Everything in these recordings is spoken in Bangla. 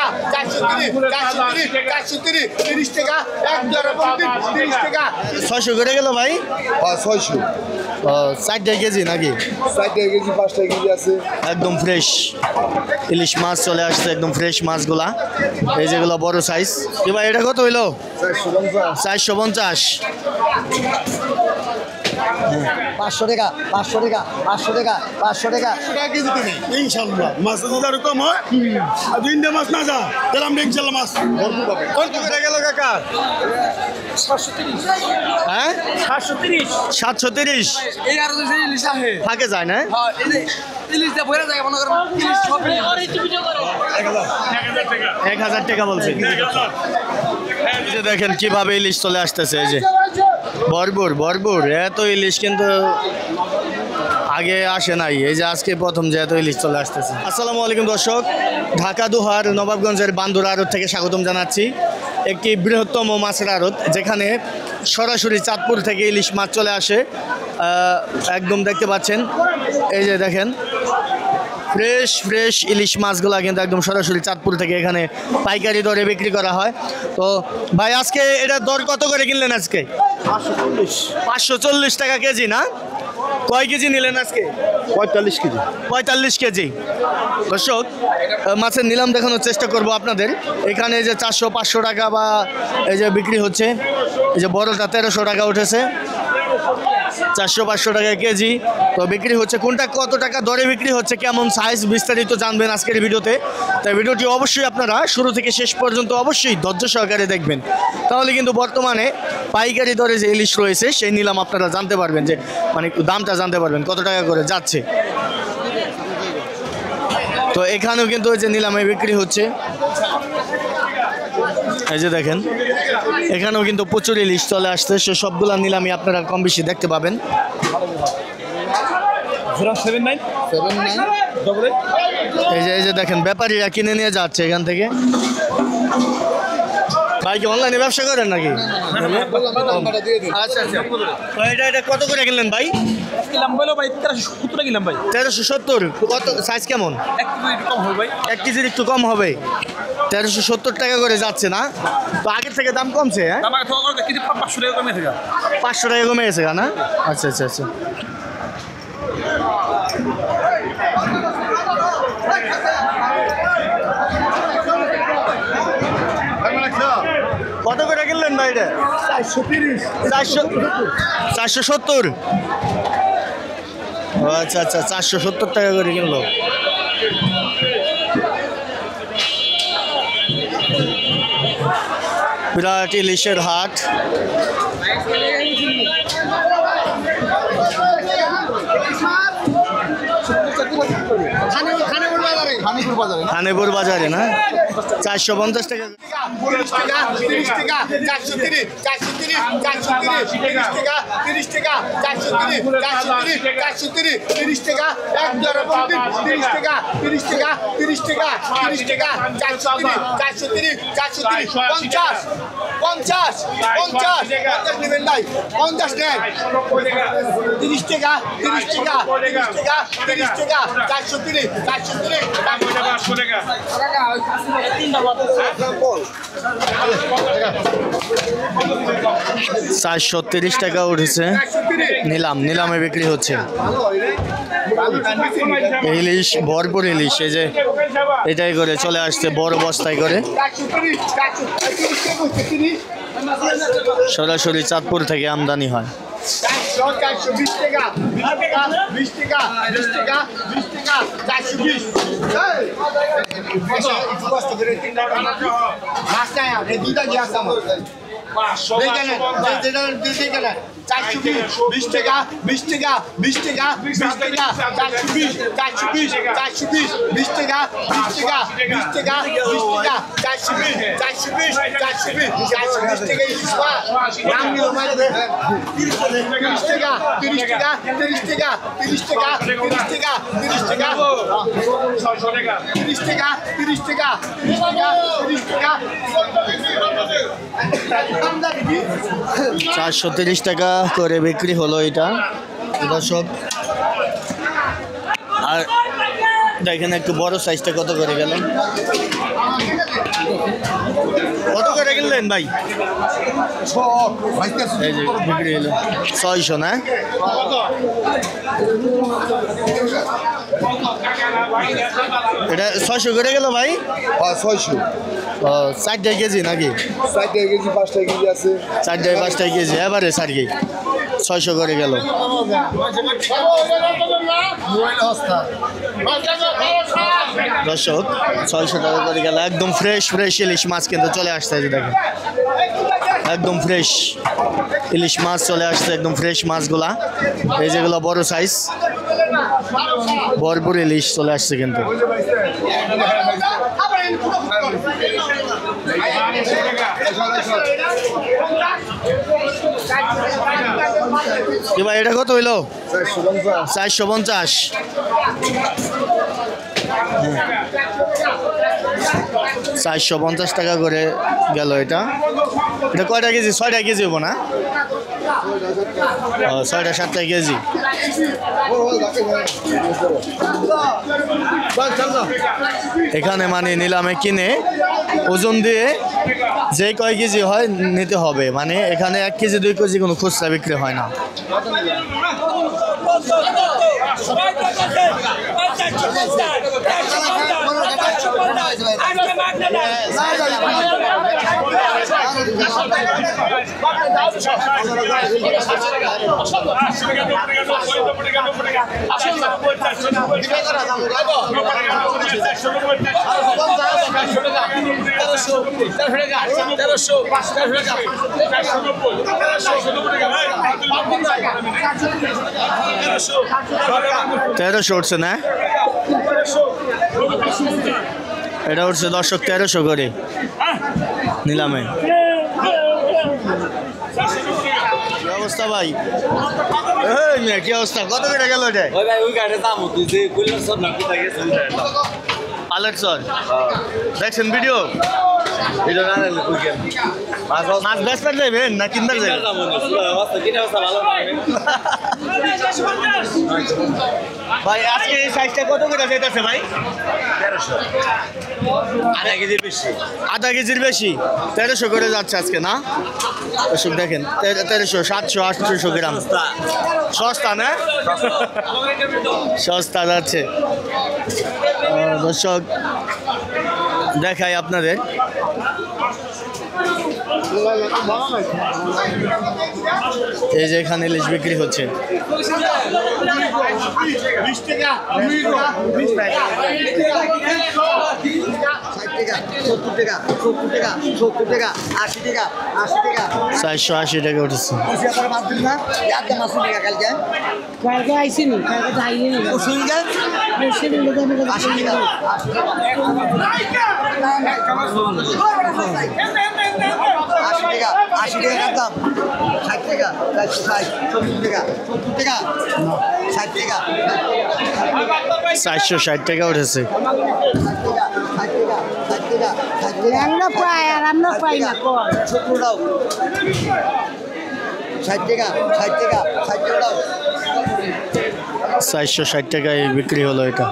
টাকা 430 টাকা 30 টাকা 600 করে গেল ভাই। 600 60 কেজি নাকি? 60 কেজি 5 কেজি আছে একদম ফ্রেশ ইলিশ মাছ চলে আসছে, একদম ফ্রেশ মাছগুলা। এই যেগুলো বড় সাইজ। কি ভাই এটা কত হইলো? 450। 500 টাকা 500 টাকা 500 টাকা 500 টাকা কেজি তুমি ইনশাআল্লাহ মাছ যদি আরো কম হয় আর দুই ইন্ডিয়া মাছ না যা তাহলে আমরা ইনশাআল্লাহ মাছ ভরপুর পাবো। কত করে গেল কাকা? 730 হ্যাঁ 730 730 এই আর যে ইলিশ আছে থাকে যায় না? হ্যাঁ এই যে ইলিশ দা বইরা যায় মনে করেন ইলিশ সব ইলিশ 1000 টাকা বলছে। এই যে দেখেন কিভাবে ইলিশ চলে আসতেছে। এই যে ভরপুর ভরপুর এত ইলিশ কিন্তু আগে আসে নাই। এই যে আজকে প্রথম যে এত ইলিশ চলে আসতেছে। আসসালামু আলাইকুম দর্শক, ঢাকা দোহার নবাবগঞ্জের বান্দুরা আড়ত থেকে স্বাগতম জানাচ্ছি। একটি বৃহত্তম মাছের আড়ত, যেখানে সরাসরি চাঁদপুর থেকে ইলিশ মাছ চলে আসে। একদম দেখতে পাচ্ছেন, এই যে দেখেন ফ্রেশ ফ্রেশ ইলিশ মাছগুলা কিন্তু একদম সরাসরি চাঁদপুর থেকে এখানে পাইকারি দরে বিক্রি করা হয়। তো ভাই আজকে এটা দর কত করে কিনলেন আজকে? 540 টাকা কেজি না? কয় কেজি নিলেন আজকে? 45 কেজি 45 কেজি। দর্শক মাছের নিলাম দেখানোর চেষ্টা করব আপনাদের। এখানে যে 400-500 টাকা বা এই যে বিক্রি হচ্ছে। এই যে বড়টা 1300 টাকা উঠেছে, 400-500 টাকা কেজি তো বিক্রি হচ্ছে। কোনটা কত টাকা দরে বিক্রি হচ্ছে, কেমন সাইজ, বিস্তারিত জানবেন আজকের ভিডিওতে। তাই ভিডিওটি অবশ্যই আপনারা শুরু থেকে শেষ পর্যন্ত অবশ্যই ধৈর্য সহকারে দেখবেন, তাহলে কিন্তু বর্তমানে পাইকারি দরে যে ইলিশ রয়েছে সেই নিলাম আপনারা জানতে পারবেন, যে মানে একটু দামটা জানতে পারবেন কত টাকা করে যাচ্ছে। তো এখানেও কিন্তু ওই যে নিলামে বিক্রি হচ্ছে। এই যে দেখেন এখানেও কিন্তু প্রচুর ইলিশ চলে আসছে, সে সবগুলা নিলামই আপনারা কম বেশি দেখতে পাবেন। 079 এই যে দেখেন ব্যাপারীরা কিনে নিয়ে যাচ্ছে এখান থেকে। ভাই কি অনলাইনে ব্যবসা করেন নাকি? আচ্ছা আচ্ছা। তো এটা কত করে কিনলেন ভাই? কিলাম বলো ভাই 1370 টাকা কিলাম ভাই 1370। কত সাইজ কেমন? 1 কেজি একটু কম হবে ভাই 1 কেজির একটু কম হবে। 1370 টাকা করে যাচ্ছে না? তো আগের থেকে দাম কমছে? হ্যাঁ আমাকে তো কেজি 500 টাকা কমে থাকে 500 টাকা কমে গেছে না? আচ্ছা আচ্ছা আচ্ছা। কত করে কিনলেন ভাই এটা? 470। আচ্ছা আচ্ছা 470 টাকা করে কিনলো। বিরাট ইলিশের হাট। খানেপুর বাজারে না? 450 টাকা। 30 টাকা 430 টাকা 30 টাকা 430 30 টাকা 30 টাকা 30 টাকা 30 টাকা 30 টাকা 430 50 নেবেন নাই 50 নেন 30 টাকা 30 টাকা 30 টাকা 430 430 টাকা উঠেছে। নিলামে বিক্রি হচ্ছে ইলিশ, ভরপুর ইলিশ। এই যে এটাই করে চলে আসছে বড় বস্তায় করে, সরাসরি চাঁদপুর থেকে আমদানি হয়। 420 টাকা 20 টাকা 20 টাকা 20 টাকা 420 দুইটা গ্যাস আমার 420 টাকা 20 টাকা 20 টাকা 20 টাকা 420 420 420 20 টাকা 20 টাকা 20 টাকা 20 টাকা 420 420 420 টাকা ইলিশ মাছ নাম নিও মানে 30 টাকা 30 টাকা 30 টাকা 30 টাকা 30 টাকা 30 টাকা 30 টাকা 30 টাকা 30 টাকা 430 টাকা করে বিক্রি হলো এটা দর্শক। আর দেখেন একটু বড় সাইজটা কত করে গেল, কত করে কিনলেন ভাই? এই যে বিক্রি হলো 600 না? এটা 600 করে গেল ভাই? 600 ও 4 কেজি নাকি? 4 কেজি 5 কেজি আছে 4 5 কেজি এবারে 4 কেজি 600 করে গেল। দর্শক 600 টাকা করে গেল। একদম ফ্রেশ ফ্রেশ ইলিশ মাছ কিন্তু চলে আসছে, এই যে দেখেন একদম ফ্রেশ ইলিশ মাছ চলে আসছে, একদম ফ্রেশ মাছগুলা। এই যেগুলো বড় সাইজ ভরপুর ইলিশ চলে আসছে কিন্তু। কি ভাই এটা কত হইলো? 450। 450 টাকা করে গেল। এটা এটা কয়টা কেজি? 6টা কেজি হবো না? 6টা 7টা কেজি। এখানে মানে নিলামে কিনে ওজন দিয়ে যে কয় কেজি হয় নিতে হবে, মানে এখানে 1 কেজি 2 কেজি কোনো খুচরা বিক্রি হয় না। তেরোশো উঠছে না? এটা উঠছে দর্শক 1300 করে নিলামে। কি অবস্থা ভাই? কি অবস্থা? কত করে গেল এটা? আলেক্সর দেখছেন ভিডিও? মাছ বেচতে যাবেন না কিনতে যাবেন? ভাই আজকে এই সাইজটা কত করে যেতেছে ভাই? 1300। আধা কেজির বেশি 1300 করে যাচ্ছে আজকে না? দর্শক দেখেন 1300, 700, 800 গ্রাম। সস্তা না? সস্তা যাচ্ছে। দর্শক দেখাই আপনাদের, এই যে এখানে ইলিশ বিক্রি হচ্ছে। 480 টাকা উঠেছে। কালকে আইসিনি, কালকে যাইনি দাম 60 টাকা 460 টাকা উঠেছে। আমরা প্রায় আর আমরা পাই না 460 টাকায় বিক্রি হলো এটা।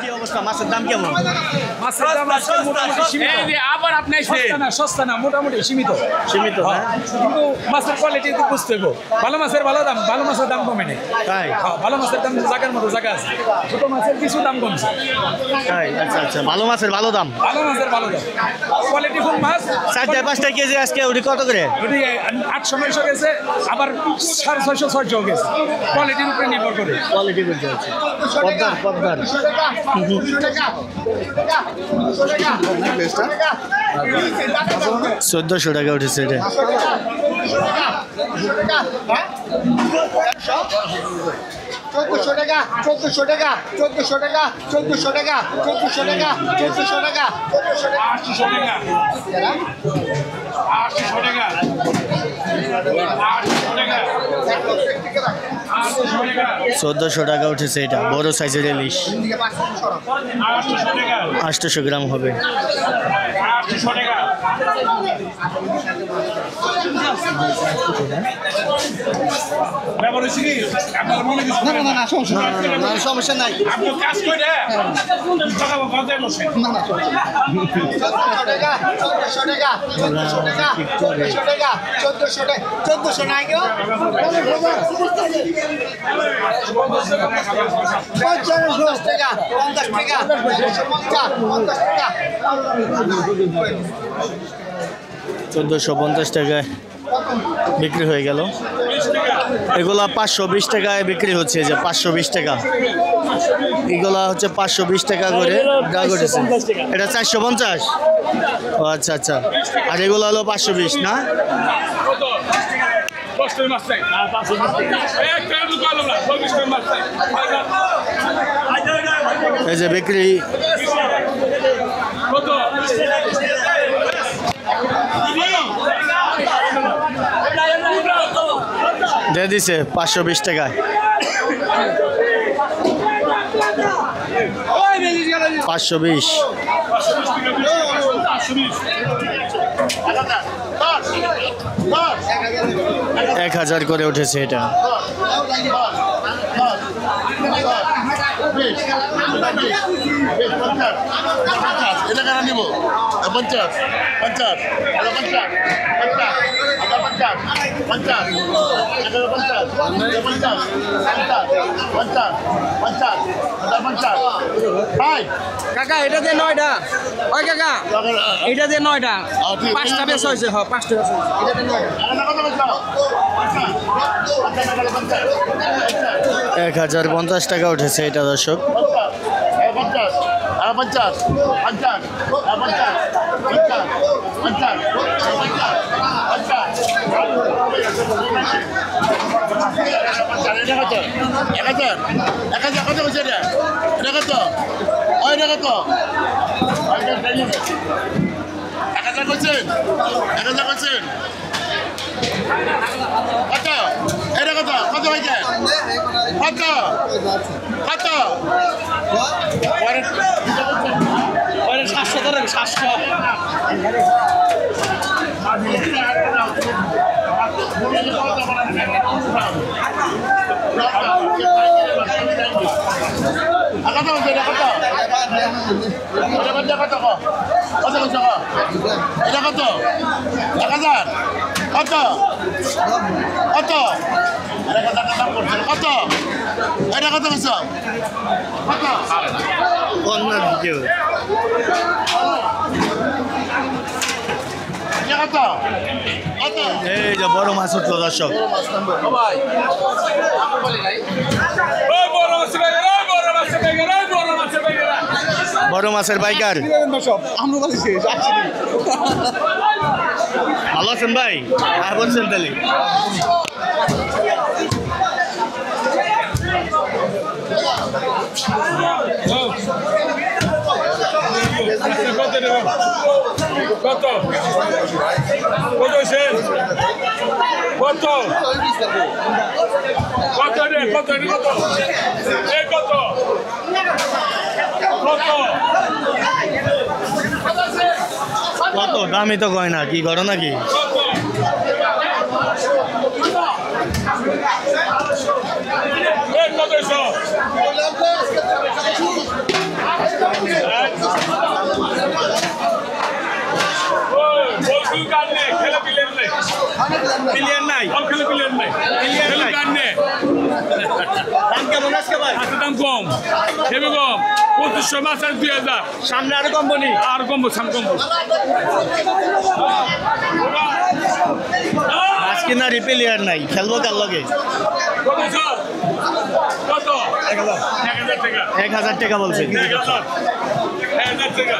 কি অবস্থা? মাছের দাম কেমন? মাছের দাম আজকে মোটামুটি সীমিত। আবার আপনি সস্তা না মোটামুটি সীমিত সীমিত হ্যাঁ, কিন্তু মাছের কোয়ালিটি তো বুঝতে হবে। ভালো মাছের ভালো দাম, ভালো মাছের দাম কমে নেই। তাই? ভালো মাছের দাম জায়গার মতো জায়গা আছে, ছোট মাছের কিছু দাম কমছে। তাই? আচ্ছা আচ্ছা, ভালো মাছের ভালো দাম, ভালো মাছের ভালো দাম, কোয়ালিটি ফুল মাছ। 4-5 কেজি আজকে ওটি কত করে? ওটি 800-900 গেছে, আবার 650-600 গেছে, কোয়ালিটির উপরে নির্ভর করে। কোয়ালিটি বলতে আছে পদ্মার পদ্মার 1400 টাকা উঠেছে এটা। 1400 টাকা 1400 টাকা 1400 টাকা 1400 টাকা 1400 টাকা 1400 টাকা 800 টাকা 800 টাকা 1400 টাকা উঠেছে এটা, বড় সাইজের ইলিশ 800 গ্রাম হবে। 500 টাকা ব্যবহার হচ্ছে কি আপনার মনে কিছু না না না সমস্যা না সমস্যা নাই আপনি কাজ করে টাকা বাঁধে বসে না না সমস্যা 1400 নাই কেউ 50 টাকা 1450 টাকায় বিক্রি হয়ে গেল। এগুলা 520 টাকায় বিক্রি হচ্ছে, যে 520 টাকা। এগুলা হচ্ছে 520 টাকা করে দেওয়া করতেছে। এটা 450। ও আচ্ছা আচ্ছা। আর এগুলো হলো 520 না? এই যে বিক্রি দিয়ে দিছে 520 টাকায়। 520 1000 করে উঠেছে এটা। এটা কেন নিব 50 50 50 কাকা এটা দিয়ে 9টা ওই কাকা এটা দিয়ে 9টা 5টা বেশ হয়েছে হ্যাঁ 5টা বেশ হয়েছে এটা দিয়ে 1050 টাকা উঠেছে এটা দর্শক। 1000 করছেন কত এটা কত কত হয়েছে কত কত 700 ধরেন 700 কত হয়েছে এটা কত এটা কত কত কত এটা কত 1000 কত কত কত এটা কত কত অন্যান্য ভিডিও কত কত এই যে বড় মাছ উঠলো দর্শক। বড় মাছের পাইকার ভালো আছেন ভাই? হ্যাঁ বলছেন তাহলে কত কত হয়েছেন কত কত রে কত রে কত এ কত কত কত দামই তো কয় না, কি করো নাকি? এ কত এসো ক্লিয়ার নাই, দাম কেমন আজকে ভাই? দাম কম হেবি কম 2500 মাছ আর 2000 সামনে আরো কোম্পানি আর কমবো সাম কমবো আজকে না রিপেলিয়ার নাই, খেলবো কার লগে? কত 1000 টাকা 1000 টাকা বলছে। 1000 টাকা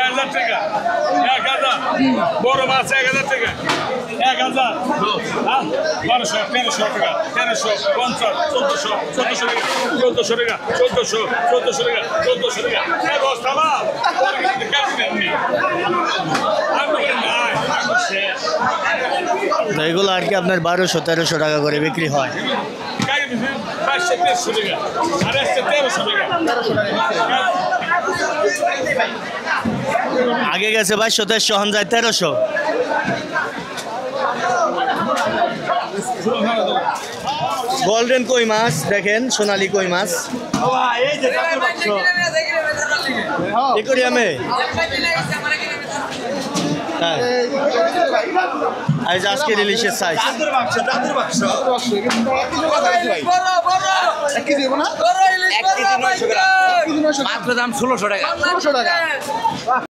1000 টাকা 1000 বড় মাছ 1000 টাকা 1000 1200 1300 টাকা 1350 1400 টাকা 1400 টাকা 1400 টাকা 1400 টাকা বস্তা মা তো এগুলো আর কি আপনার 1200-1300 টাকা করে বিক্রি হয়। 500-1300 টাকা আর 1300 টাকা আগে গেছে 2200 এখন যায় 1300। গোল্ডেন কই মাছ দেখেন, সোনালী কই মাছ একুরিয়ামে। হ্যাঁ, আজ আজকে ইলিশের সাইজ মাত্র দাম 1600 টাকা।